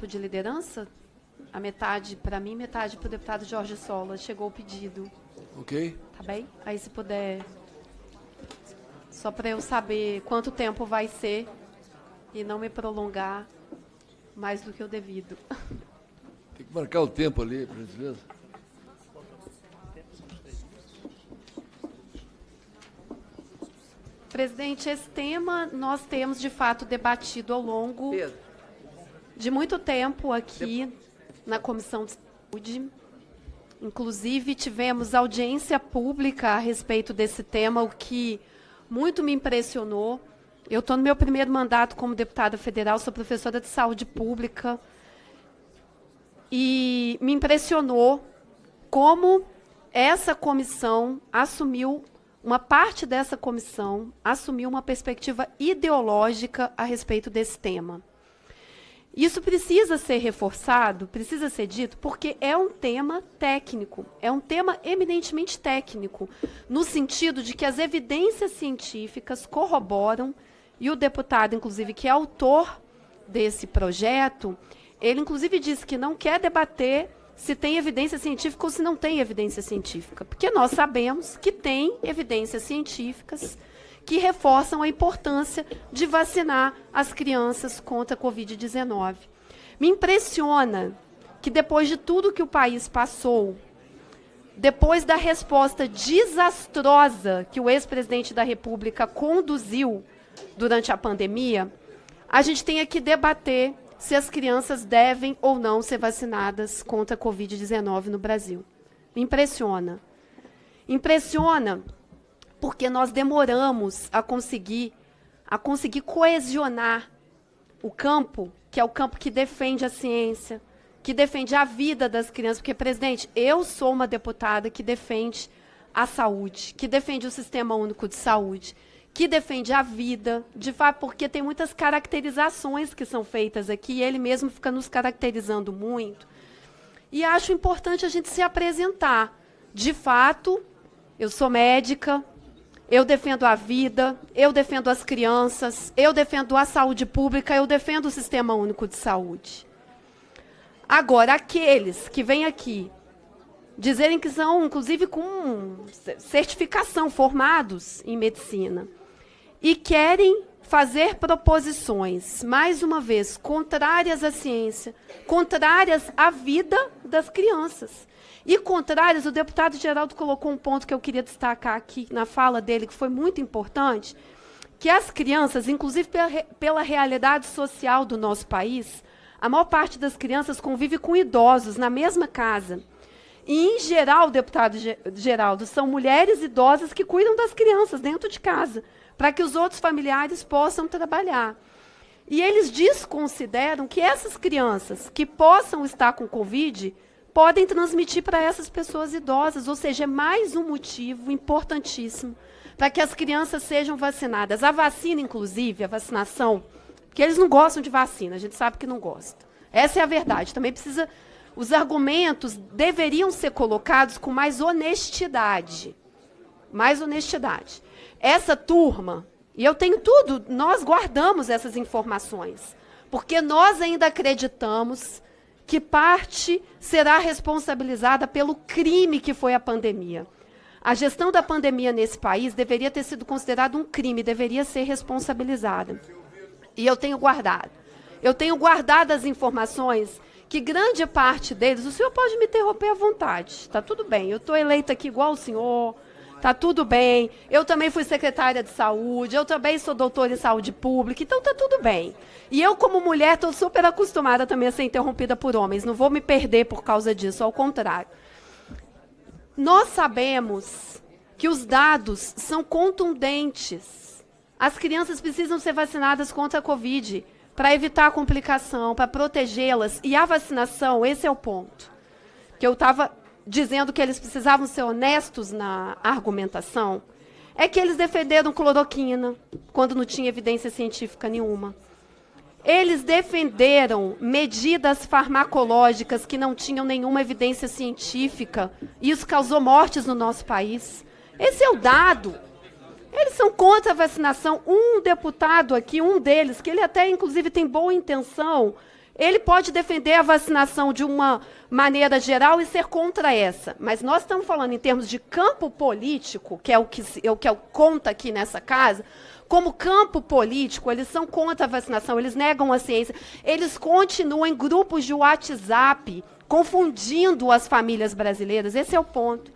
tempo de liderança? A metade para mim, metade para o deputado Jorge Sola. Chegou o pedido. Ok. Tá bem? Aí, se puder, só para eu saber quanto tempo vai ser e não me prolongar mais do que o devido. Tem que marcar o tempo ali, por gentileza. Presidente, esse tema nós temos, de fato, debatido ao longo de muito tempo aqui na Comissão de Saúde. Inclusive, tivemos audiência pública a respeito desse tema, o que muito me impressionou. Eu estou no meu primeiro mandato como deputada federal, sou professora de saúde pública, e me impressionou como essa comissão assumiu, uma parte dessa comissão assumiu uma perspectiva ideológica a respeito desse tema. Isso precisa ser reforçado, precisa ser dito, porque é um tema técnico, é um tema eminentemente técnico, no sentido de que as evidências científicas corroboram, e o deputado, inclusive, que é autor desse projeto, ele, inclusive, disse que não quer debater se tem evidência científica ou se não tem evidência científica, porque nós sabemos que tem evidências científicas que reforçam a importância de vacinar as crianças contra a Covid-19. Me impressiona que, depois de tudo que o país passou, depois da resposta desastrosa que o ex-presidente da República conduziu durante a pandemia, a gente tenha que debater se as crianças devem ou não ser vacinadas contra a Covid-19 no Brasil. Me impressiona. Impressiona porque nós demoramos a conseguir coesionar o campo, que é o campo que defende a ciência, que defende a vida das crianças. Porque, presidente, eu sou uma deputada que defende a saúde, que defende o Sistema Único de Saúde, que defende a vida, de fato, porque tem muitas caracterizações que são feitas aqui, e ele mesmo fica nos caracterizando muito. E acho importante a gente se apresentar. De fato, eu sou médica, eu defendo a vida, eu defendo as crianças, eu defendo a saúde pública, eu defendo o Sistema Único de Saúde. Agora, aqueles que vêm aqui dizerem que são, inclusive, com certificação, formados em medicina, e querem fazer proposições, mais uma vez, contrárias à ciência, contrárias à vida das crianças. E contrárias, o deputado Geraldo colocou um ponto que eu queria destacar aqui na fala dele, que foi muito importante, que as crianças, inclusive pela realidade social do nosso país, a maior parte das crianças convive com idosos na mesma casa. E, em geral, deputado Geraldo, são mulheres idosas que cuidam das crianças dentro de casa, para que os outros familiares possam trabalhar. E eles desconsideram que essas crianças que possam estar com Covid podem transmitir para essas pessoas idosas, ou seja, é mais um motivo importantíssimo para que as crianças sejam vacinadas. A vacina, inclusive, a vacinação, porque eles não gostam de vacina, a gente sabe que não gosta. Essa é a verdade. Também precisa... Os argumentos deveriam ser colocados com mais honestidade. Mais honestidade. Essa turma, e eu tenho tudo, nós guardamos essas informações, porque nós ainda acreditamos que parte será responsabilizada pelo crime que foi a pandemia. A gestão da pandemia nesse país deveria ter sido considerada um crime, deveria ser responsabilizada. E eu tenho guardado. Eu tenho guardado as informações que grande parte deles, o senhor pode me interromper à vontade, está tudo bem, eu estou eleita aqui igual o senhor, está tudo bem, eu também fui secretária de saúde, eu também sou doutora em saúde pública, então está tudo bem. E eu, como mulher, estou super acostumada também a ser interrompida por homens, não vou me perder por causa disso, ao contrário. Nós sabemos que os dados são contundentes. As crianças precisam ser vacinadas contra a Covid, para evitar a complicação, para protegê-las. E a vacinação, esse é o ponto. Que eu estava dizendo que eles precisavam ser honestos na argumentação, é que eles defenderam cloroquina, quando não tinha evidência científica nenhuma. Eles defenderam medidas farmacológicas que não tinham nenhuma evidência científica. E isso causou mortes no nosso país. Esse é o dado. Eles são contra a vacinação. Um deputado aqui, um deles, que ele até, inclusive, tem boa intenção, Ele pode defender a vacinação de uma maneira geral e ser contra essa. Mas nós estamos falando em termos de campo político, que é o que conta aqui nessa casa. Como campo político, eles são contra a vacinação, eles negam a ciência. Eles continuam em grupos de WhatsApp, confundindo as famílias brasileiras. Esse é o ponto.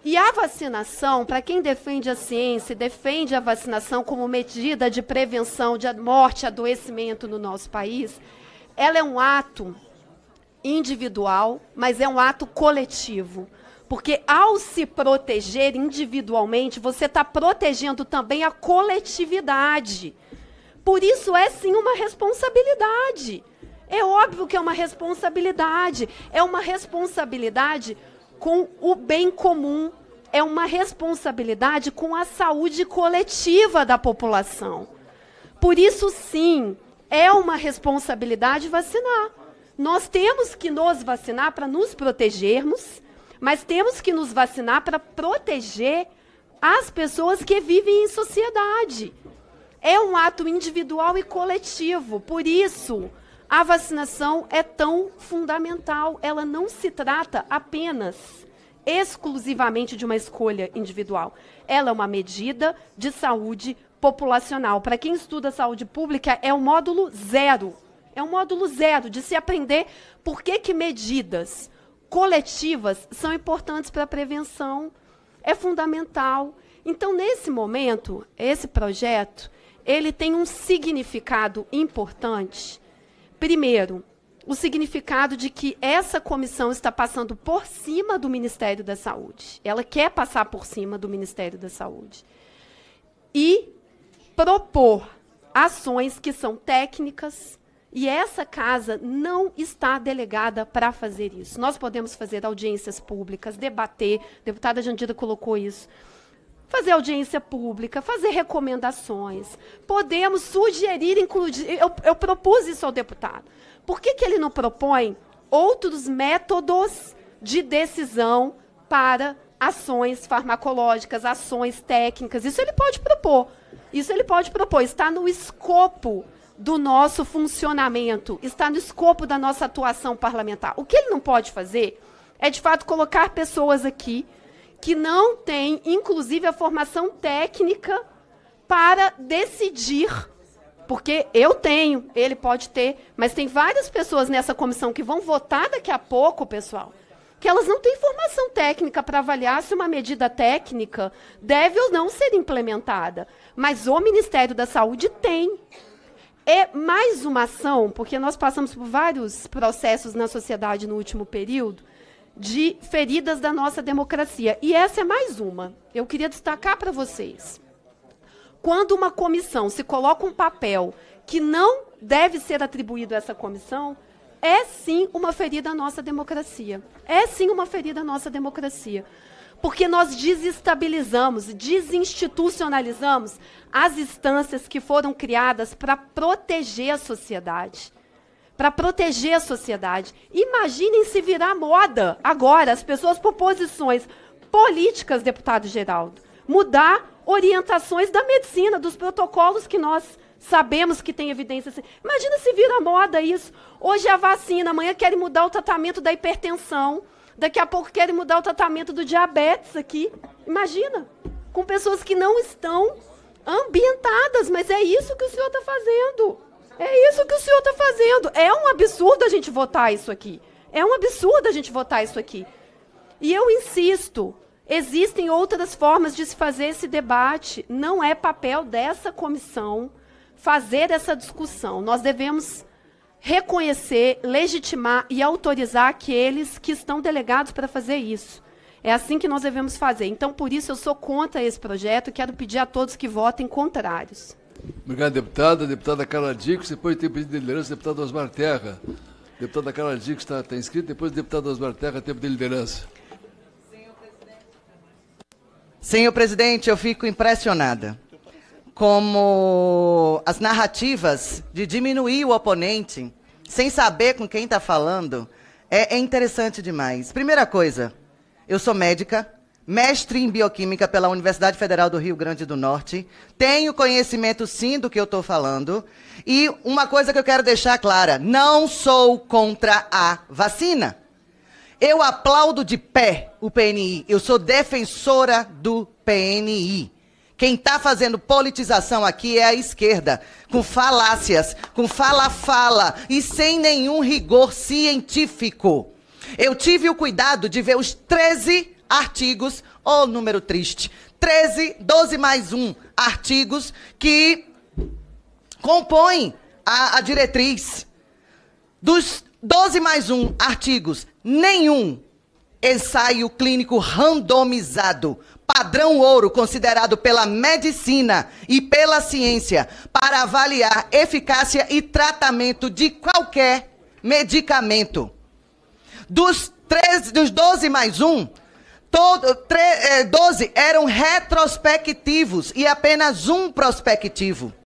E a vacinação, para quem defende a ciência e defende a vacinação como medida de prevenção de morte, adoecimento no nosso país, ela é um ato individual, mas é um ato coletivo. Porque ao se proteger individualmente, você está protegendo também a coletividade. Por isso é sim uma responsabilidade. É óbvio que é uma responsabilidade. É uma responsabilidade com o bem comum. É uma responsabilidade com a saúde coletiva da população. Por isso, sim, é uma responsabilidade vacinar. Nós temos que nos vacinar para nos protegermos, mas temos que nos vacinar para proteger as pessoas que vivem em sociedade. É um ato individual e coletivo. Por isso, a vacinação é tão fundamental. Ela não se trata apenas, exclusivamente de uma escolha individual. Ela é uma medida de saúde populacional. Para quem estuda saúde pública, é o módulo 0. É um módulo 0 de se aprender por que medidas coletivas são importantes para a prevenção. É fundamental. Então, nesse momento, esse projeto, ele tem um significado importante. Primeiro, o significado de que essa comissão está passando por cima do Ministério da Saúde. Ela quer passar por cima do Ministério da Saúde. E propor ações que são técnicas, e essa casa não está delegada para fazer isso. Nós podemos fazer audiências públicas, debater, a deputada Jandira colocou isso, fazer audiência pública, fazer recomendações, podemos sugerir, inclusive, eu propus isso ao deputado. Por que ele não propõe outros métodos de decisão para ações farmacológicas, ações técnicas? Isso ele pode propor. Isso ele pode propor. Está no escopo do nosso funcionamento, está no escopo da nossa atuação parlamentar. O que ele não pode fazer é, de fato, colocar pessoas aqui que não têm, inclusive, a formação técnica para decidir. Porque eu tenho, ele pode ter, mas tem várias pessoas nessa comissão que vão votar daqui a pouco, pessoal, que elas não têm formação técnica para avaliar se uma medida técnica deve ou não ser implementada. Mas o Ministério da Saúde tem. É mais uma ação, porque nós passamos por vários processos na sociedade no último período, de feridas da nossa democracia. E essa é mais uma. Eu queria destacar para vocês. Quando uma comissão se coloca um papel que não deve ser atribuído a essa comissão, é sim uma ferida à nossa democracia. É sim uma ferida à nossa democracia. Porque nós desestabilizamos, desinstitucionalizamos as instâncias que foram criadas para proteger a sociedade. Para proteger a sociedade. Imaginem se virar moda agora, as pessoas por posições políticas, deputado Geraldo, mudar orientações da medicina, dos protocolos que nós sabemos que tem evidência. Imagina se vira moda isso. Hoje é a vacina, amanhã querem mudar o tratamento da hipertensão, daqui a pouco querem mudar o tratamento do diabetes aqui. Imagina, com pessoas que não estão ambientadas, mas é isso que o senhor está fazendo. É isso que o senhor está fazendo. É um absurdo a gente votar isso aqui. É um absurdo a gente votar isso aqui. E eu insisto, existem outras formas de se fazer esse debate. Não é papel dessa comissão fazer essa discussão. Nós devemos reconhecer, legitimar e autorizar aqueles que estão delegados para fazer isso. É assim que nós devemos fazer. Então, por isso, eu sou contra esse projeto e quero pedir a todos que votem contrários. Obrigado, deputada. Deputada Carla Dix, depois tem pedido de liderança, deputado Osmar Terra. Deputada Carla Dix está inscrita, depois o deputado Osmar Terra, tempo de liderança. Senhor presidente, eu fico impressionada como as narrativas de diminuir o oponente sem saber com quem está falando é interessante demais. Primeira coisa, eu sou médica, mestre em bioquímica pela Universidade Federal do Rio Grande do Norte. Tenho conhecimento, sim, do que eu estou falando. E uma coisa que eu quero deixar clara, não sou contra a vacina. Eu aplaudo de pé o PNI. Eu sou defensora do PNI. Quem está fazendo politização aqui é a esquerda, com falácias, com fala-fala e sem nenhum rigor científico. Eu tive o cuidado de ver os 13 artigos, número triste, 12 mais 1 artigos que compõem a diretriz. Dos 12 mais 1 artigos, nenhum ensaio clínico randomizado, padrão ouro considerado pela medicina e pela ciência para avaliar eficácia e tratamento de qualquer medicamento. Dos 12 mais 1, 12 eram retrospectivos e apenas um prospectivo.